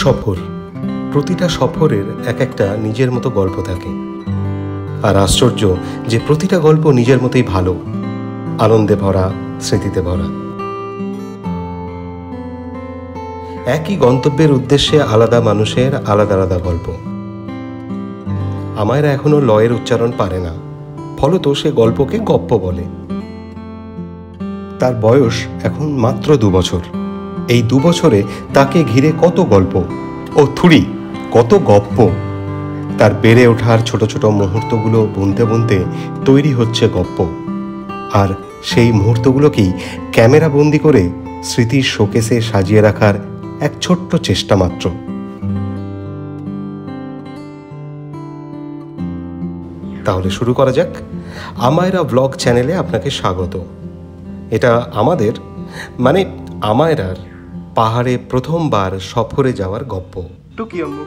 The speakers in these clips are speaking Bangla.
সফর, প্রতিটা সফরের এক একটা নিজের মতো গল্প থাকে। আর আশ্চর্য যে প্রতিটা গল্প নিজের মতোই ভালো, আনন্দে ভরা, স্মৃতিতে ভরা। একই গন্তব্যের উদ্দেশ্যে আলাদা মানুষের আলাদা আলাদা গল্প। আমায়রা এখনো লয়ের উচ্চারণ পারে না, ফলত সে গল্পকে গপ্প বলে। তার বয়স এখন মাত্র 2 বছর। এই 2 বছরে তাকে ঘিরে কত গল্প ও থুড়ি কত গপ্প। তার বেড়ে ওঠার ছোট ছোট মুহূর্তগুলো বুনতে বুনতে তৈরি হচ্ছে গপ্প। আর সেই মুহূর্তগুলোকেই ক্যামেরা বন্দি করে স্মৃতির শোকেসে সাজিয়ে রাখার এক ছোট্ট চেষ্টা মাত্র। তাহলে শুরু করা যাক। আমায়রা ব্লগ চ্যানেলে আপনাকে স্বাগত। এটা আমাদের আমায়রার পাহাড়ে প্রথমবার সফরে যাওয়ার গপ্প। টুকি আম্মু।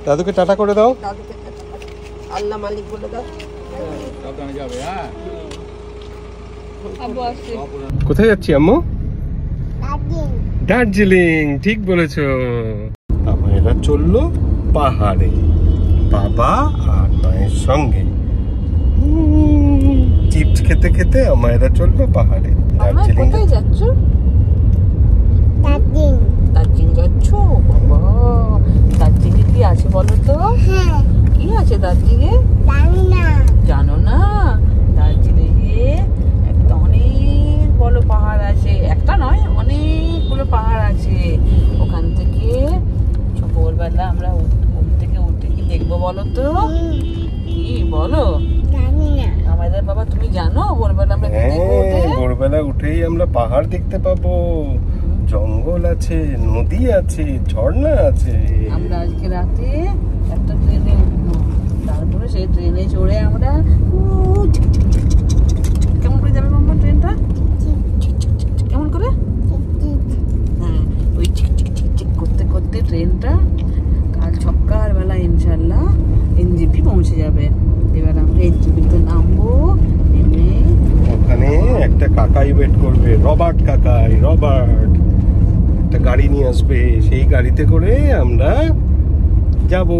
দাদুকে টাটা করে দাও। আল্লাহ মালিক বলে দাও। কোথায় যাচ্ছি আম্মু? দার্জিলিং। ঠিক বলেছো। আমরা চললো পাহাড়ে, বাবা আর মায়ের সঙ্গে। চিপস খেতে খেতে আমরা চললো পাহাড়ে। দার্জিলিং। কোথায় যাচ্ছ? দার্জিলিং যাচ্ছ? বাবা, দার্জিলিং কি আছে বলো তো? কি আছে দার্জিলিং? জানো না? দার্জিলিং এ একটা অনেক বড় পাহাড় আছে। একটা নয়, অনেকগুলো পাহাড় আছে। ওখান থেকে ভোরবেলা আমরা ঘুম থেকে উঠে কি দেখবো বলো তো? কি বলো? আমাদের বাবা, তুমি জানো ভোরবেলা আমরা কি দেখবো? ভোরবেলা উঠেই আমরা পাহাড় দেখতে পাবো, জঙ্গল আছে, নদী আছে, ঝর্ণা আছে। আমরা আজকে রাতে একটা ট্রেনে উঠবো, তারপরে সেই ট্রেনে চড়ে আমরা কেমন করে যাবে মাম্মা ট্রেনটা? কেমন করে? হ্যাঁ, ওই ঠিক করতে করতে ট্রেনটা কাল সকাল বেলা ইনশাল্লাহ এনজেপি পৌঁছে যাবে। এবার আমরা এনজেপিতে নামবো, নেমে ওখানে একটা কাকাই ওয়েট করবে, রবার্ট কাকাই। রবার্ট একটা গাড়ি নিয়ে আসবে, সেই গাড়িতে করে আমরা যাব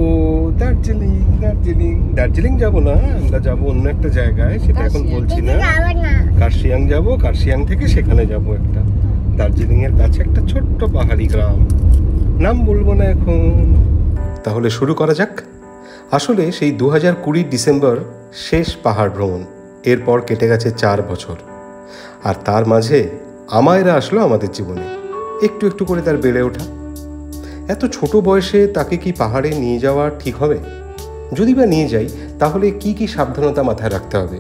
দার্জিলিং। দার্জিলিং যাব না, আমরা যাব অন্য একটা জায়গায়, সেটা এখন বলছি না। কার্শিয়াং যাব, কার্শিয়াং থেকে সেখানে যাব একটা দার্জিলিং এর কাছে একটা ছোট্ট পাহাড়ি গ্রাম, নাম বলবো না এখন। তাহলে শুরু করা যাক। আসলে সেই 2020 ডিসেম্বর শেষ পাহাড় ভ্রমণ। এরপর কেটে গেছে 4 বছর। আর তার মাঝে আমায়রা আসলো আমাদের জীবনে। একটু একটু করে তার বেড়ে ওঠা। এত ছোট বয়সে তাকে কি পাহাড়ে নিয়ে যাওয়া ঠিক হবে? যদি বা নিয়ে যাই, তাহলে কি কি সাবধানতা মাথায় রাখতে হবে?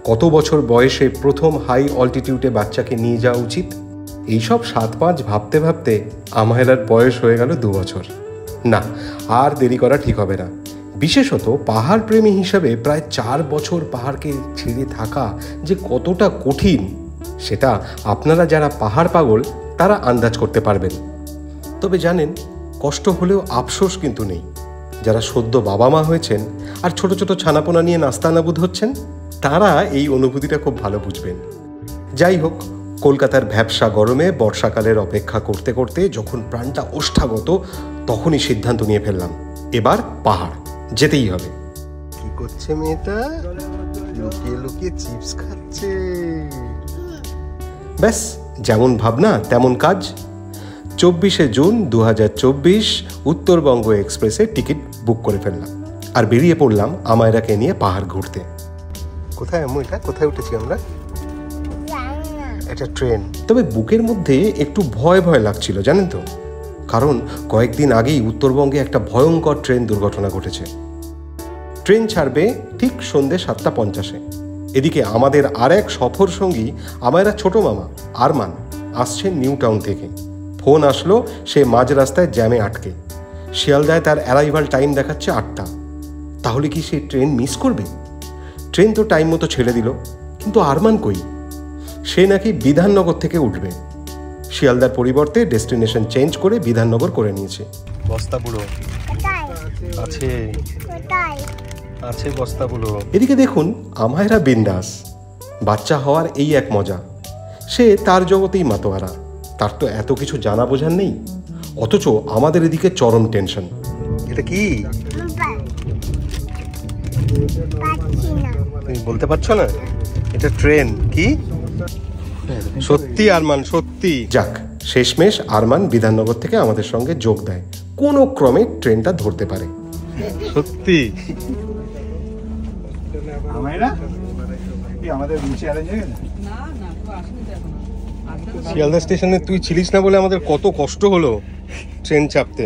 কত বছর বয়সে প্রথম হাই অল্টিটিউডে বাচ্চাকে নিয়ে যাওয়া উচিত? এইসব 7-5 ভাবতে ভাবতে আমায়রার বয়স হয়ে গেল 2 বছর। না, আর দেরি করা ঠিক হবে না। বিশেষত পাহাড় প্রেমী হিসাবে প্রায় 4 বছর পাহাড়কে ছেড়ে থাকা যে কতটা কঠিন, সেটা আপনারা যারা পাহাড় পাগল তারা আন্দাজ করতে পারবেন। তবে জানেন, কষ্ট হলেও আফসোস কিন্তু নেই। যারা সদ্য বাবা মা হয়েছেন আর ছোট ছোট ছানাপোনা নিয়ে নাস্তানাবুদ হচ্ছেন, তারা এই অনুভূতিটা খুব ভালো বুঝবেন। যাই হোক, কলকাতার ভ্যাপসা গরমে বর্ষাকালের অপেক্ষা করতে করতে যখন প্রাণটা ওষ্ঠাগত, তখনই সিদ্ধান্ত নিয়ে ফেললাম, এবার পাহাড় যেতেই হবে। কি করছে মেয়েটা? লুকিয়ে লুকিয়ে চিপস খাচ্ছে। ব্যাস, যেমন ভাবনা তেমন কাজ। 24শে জুন 2024 উত্তরবঙ্গ এক্সপ্রেসে টিকিট বুক করে ফেললাম আর বেরিয়ে পড়লাম আমায়রাকে নিয়ে পাহাড় ঘুরতে। কোথায় আম্মু এটা? কোথায় উঠেছি আমরা? এটা ট্রেন। তবে বুকের মধ্যে একটু ভয় ভয় লাগছিল, জানেন তো, কারণ কয়েকদিন আগেই উত্তরবঙ্গে একটা ভয়ঙ্কর ট্রেন দুর্ঘটনা ঘটেছে। ট্রেন ছাড়বে ঠিক সন্ধ্যে 7:50। এদিকে আমাদের আর এক সফর সঙ্গী আমায়রা ছোট মামা আরমান আসছেন নিউ টাউন থেকে। ফোন আসলো সে মাঝ রাস্তায় জ্যামে আটকে। শিয়ালদায় তার অ্যারাইভাল টাইম দেখাচ্ছে 8টা। তাহলে কি সে ট্রেন মিস করবে? ট্রেন তো টাইম মতো ছেড়ে দিল, কিন্তু আরমান কই? সে নাকি বিধাননগর থেকে উঠবে। শিয়ালদার পরিবর্তে ডেস্টিনেশন চেঞ্জ করে বিধাননগর করে নিয়েছে। বস্তা বুড়ো আছে আছে বস্তা বুড়ো। এদিকে দেখুন আমায়রা বিন্দাস। বাচ্চা হওয়ার এই এক মজা। সে তার জগতেই মাতোয়ারা, তার তো এত কিছু জানা বোঝার নেই। অথচ আমাদের এদিকে চরম টেনশন। এটা কি তুমি বলতে পারছো না? এটা ট্রেন। কি সত্যি আরমান, সত্যি। যাক, শেষমেশ আরমান বিধাননগর থেকে আমাদের সঙ্গে যোগ দেয়, কোনো ক্রমে ট্রেনটা ধরতে পারে। সত্যি শিয়ালদা স্টেশনে তুই ছিলিস না বলে আমাদের কত কষ্ট হলো ট্রেন চাপতে।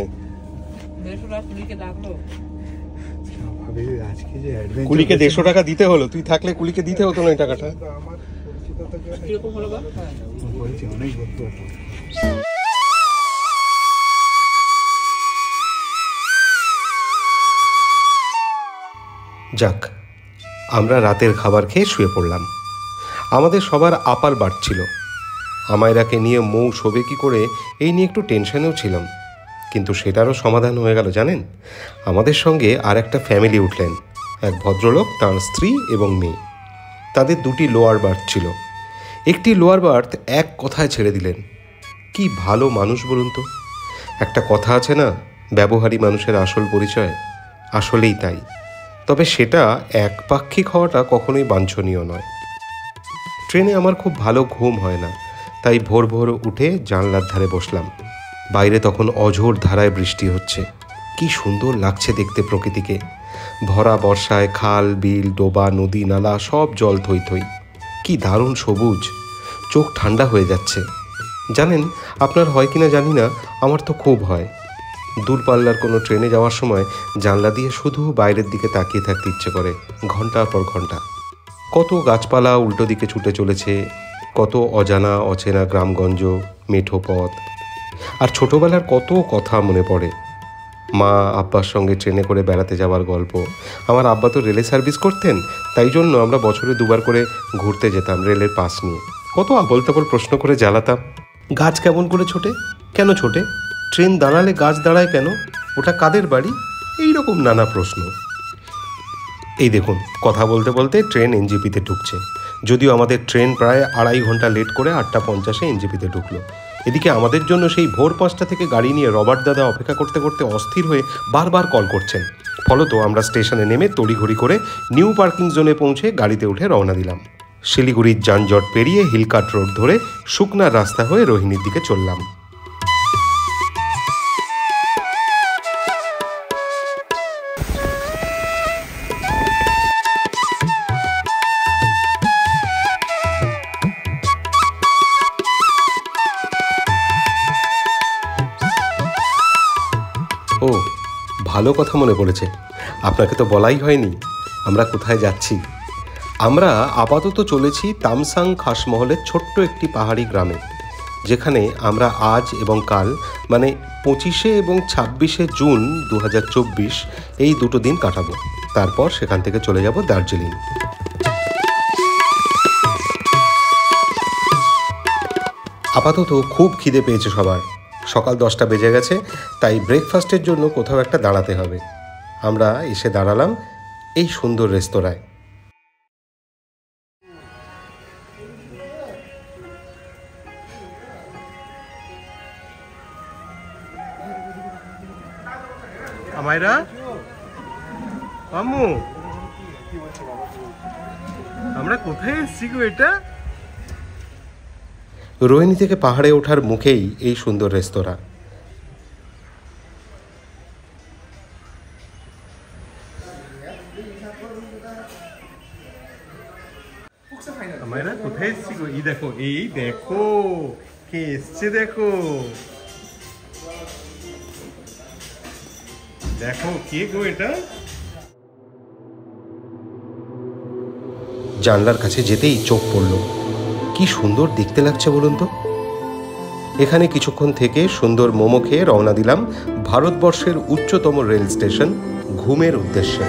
কুলিকে 150 টাকা দিতে হলো, তুই থাকলে কুলিকে দিতে হতো না এই টাকাটা। যাক, আমরা রাতের খাবার খেয়ে শুয়ে পড়লাম। আমাদের সবার আপার বাড়ছিল। আমায়রাকে নিয়ে মৌ শোবে কি করে এই নিয়ে একটু টেনশনেও ছিলাম, কিন্তু সেটারও সমাধান হয়ে গেল। জানেন, আমাদের সঙ্গে আর একটা ফ্যামিলি উঠলেন, এক ভদ্রলোক, তাঁর স্ত্রী এবং মেয়ে। তাদের 2টি লোয়ার বার্থ ছিল। একটি লোয়ার বার্থ এক কথায় ছেড়ে দিলেন। কি ভালো মানুষ বলুন তো। একটা কথা আছে না, ব্যবহারী মানুষের আসল পরিচয়। আসলেই তাই। তবে সেটা একপাক্ষিক হওয়াটা কখনোই বাঞ্ছনীয় নয়। ট্রেনে আমার খুব ভালো ঘুম হয় না, তাই ভোর ভোর উঠে জানলার ধারে বসলাম। বাইরে তখন অঝোর ধারায় বৃষ্টি হচ্ছে। কি সুন্দর লাগছে দেখতে প্রকৃতিকে। ভরা বর্ষায় খাল, বিল, ডোবা, নদী, নালা সব জল থই থই। কি দারুণ সবুজ, চোখ ঠান্ডা হয়ে যাচ্ছে। জানেন, আপনার হয় কিনা জানি না, আমার তো খুব হয়। দূরপাল্লার কোনো ট্রেনে যাওয়ার সময় জানলা দিয়ে শুধু বাইরের দিকে তাকিয়ে থাকতে ইচ্ছে করে, ঘন্টার পর ঘন্টা। কত গাছপালা উল্টো দিকে ছুটে চলেছে, কত অজানা অচেনা গ্রামগঞ্জ, মেঠো পথ। আর ছোটবেলার কত কথা মনে পড়ে। মা আব্বার সঙ্গে ট্রেনে করে বেড়াতে যাওয়ার গল্প। আমার আব্বা তো রেলে সার্ভিস করতেন, তাই জন্য আমরা বছরে 2বার করে ঘুরতে যেতাম রেলের পাশ নিয়ে। কত আবল তাবল প্রশ্ন করে জ্বালাতাম। গাছ কেমন করে ছোটে, কেন ছোটে, ট্রেন দাঁড়ালে গাছ দাঁড়ায় কেন, ওটা কাদের বাড়ি, এইরকম নানা প্রশ্ন। এই দেখুন, কথা বলতে বলতে ট্রেন এনজেপিতে ঢুকছে। যদিও আমাদের ট্রেন প্রায় 2.5 ঘন্টা লেট করে 8:50 এনজেপিতে ঢুকলো। এদিকে আমাদের জন্য সেই ভোর 5টা থেকে গাড়ি নিয়ে রবার্ট দাদা অপেক্ষা করতে করতে অস্থির হয়ে বারবার কল করছেন। ফলত আমরা স্টেশনে নেমে তড়িঘড়ি করে নিউ পার্কিং জোনে পৌঁছে গাড়িতে উঠে রওনা দিলাম। শিলিগুড়ির যানজট পেরিয়ে হিলকাট রোড ধরে শুকনা রাস্তা হয়ে রোহিণীর দিকে চললাম। ও, ভালো কথা মনে পড়েছে, আপনাকে তো বলাই হয়নি আমরা কোথায় যাচ্ছি। আমরা আপাতত চলেছি তামসাং খাসমহলের ছোট্ট একটি পাহাড়ি গ্রামে, যেখানে আমরা আজ এবং কাল মানে 25 এবং 26 জুন 2024 এই 2 দিন কাটাবো। তারপর সেখান থেকে চলে যাব দার্জিলিং। আপাতত খুব খিদে পেয়েছে সবার। সকাল 10টা বেজে গেছে, তাই ব্রেকফাস্টের জন্য কোথাও একটা দাঁড়াতে হবে। আমরা এসে দাঁড়ালাম এই সুন্দর রেস্তোরাঁয়। আমায়রা, আম্মু, আমরা কোথায় এসেছি গো? এটা রোহিণী থেকে পাহাড়ে ওঠার মুখেই এই সুন্দর রেস্তোরাঁ। আমায়রা কোথায় এসেছি গো? এই দেখো, এই দেখো কে এসছে, দেখো দেখো কে গো এটা? জানলার কাছে যেতেই চোখ পড়ল। কি সুন্দর দেখতে লাগছে বলুন তো। এখানে কিছুক্ষণ থেকে সুন্দর মোমো খেয়ে রওনা দিলাম ভারতবর্ষের উচ্চতম রেল স্টেশন ঘুমের উদ্দেশ্যে।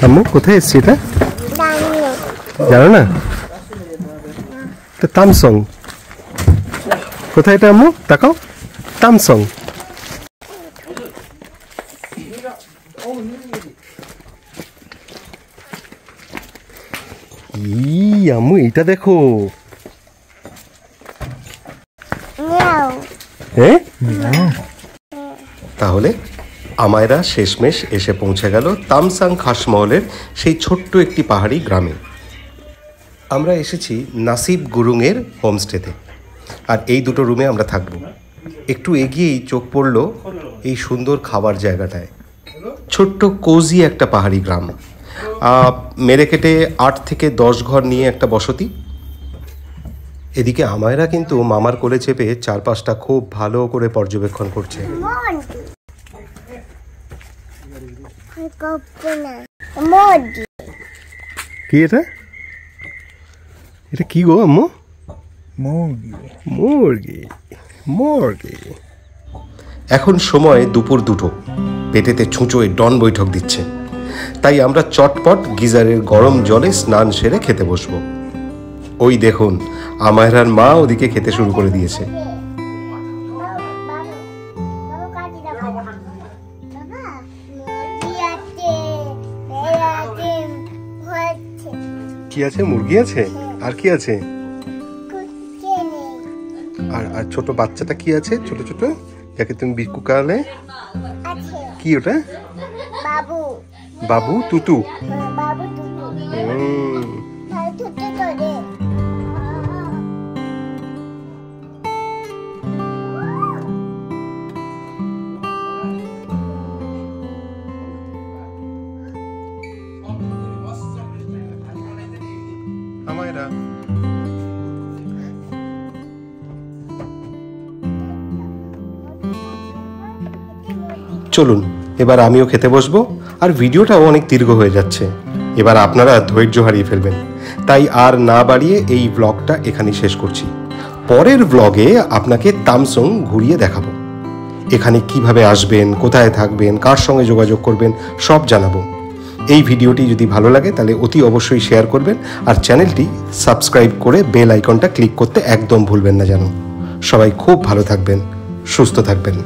আম্মু কোথায় এসছি এটা জানো না? তামসং কোথায় এটা আম্মু? তাকাও, তামসং। আম্মু এটা দেখো। হ্যাঁ, তাহলে আমায়রা শেষমেশ এসে পৌঁছে গেল তামসাং খাসমহলের সেই ছোট্ট একটি পাহাড়ি গ্রামে। আমরা এসেছি নাসিব গুরুংয়ের হোমস্টেতে, আর এই দুটো রুমে আমরা থাকব। একটু এগিয়েই চোখ পড়ল এই সুন্দর খাবার জায়গাটায়। ছোট্ট কোজি একটা পাহাড়ি গ্রাম, মেরে কেটে 8 থেকে 10 ঘর নিয়ে একটা বসতি। এদিকে আমায়রা কিন্তু মামার কোলে চেপে চারপাশটা খুব ভালো করে পর্যবেক্ষণ করছে। কি এটা? এটা কি গো আম্মু? মুরগি। মুরগি মুরগি। এখন সময় দুপুর 2টো। পেটেতে ছুঁচোয় ডন বৈঠক দিচ্ছে, তাই আমরা চটপট গিজারের গরম জলে স্নান সেরে খেতে বসবো। ওই দেখুন আমায়রার মা ওদিকে খেতে শুরু করে দিয়েছে। কি আছে? মুরগি আছে, আর কি আছে? আর ছোট বাচ্চাটা কি আছে? ছোট ছোট যাকে তুমি বিকু কালে, কি ওটা? বাবু। বাবু তুতু। আমায়রা চলুন এবার আমিও খেতে বসবো। আর ভিডিওটাও অনেক দীর্ঘ হয়ে যাচ্ছে, এবার আপনারা ধৈর্য হারিয়ে ফেলবেন, তাই আর না বাড়িয়ে এই ব্লগটা এখানেই শেষ করছি। পরের ব্লগে আপনাকে তামসং ঘুরিয়ে দেখাবো, এখানে কিভাবে আসবেন, কোথায় থাকবেন, কার সঙ্গে যোগাযোগ করবেন সব জানাবো। এই ভিডিওটি যদি ভালো লাগে তাহলে অতি অবশ্যই শেয়ার করবেন, আর চ্যানেলটি সাবস্ক্রাইব করে বেল আইকনটা ক্লিক করতে একদম ভুলবেন না যেন। সবাই খুব ভালো থাকবেন, সুস্থ থাকবেন।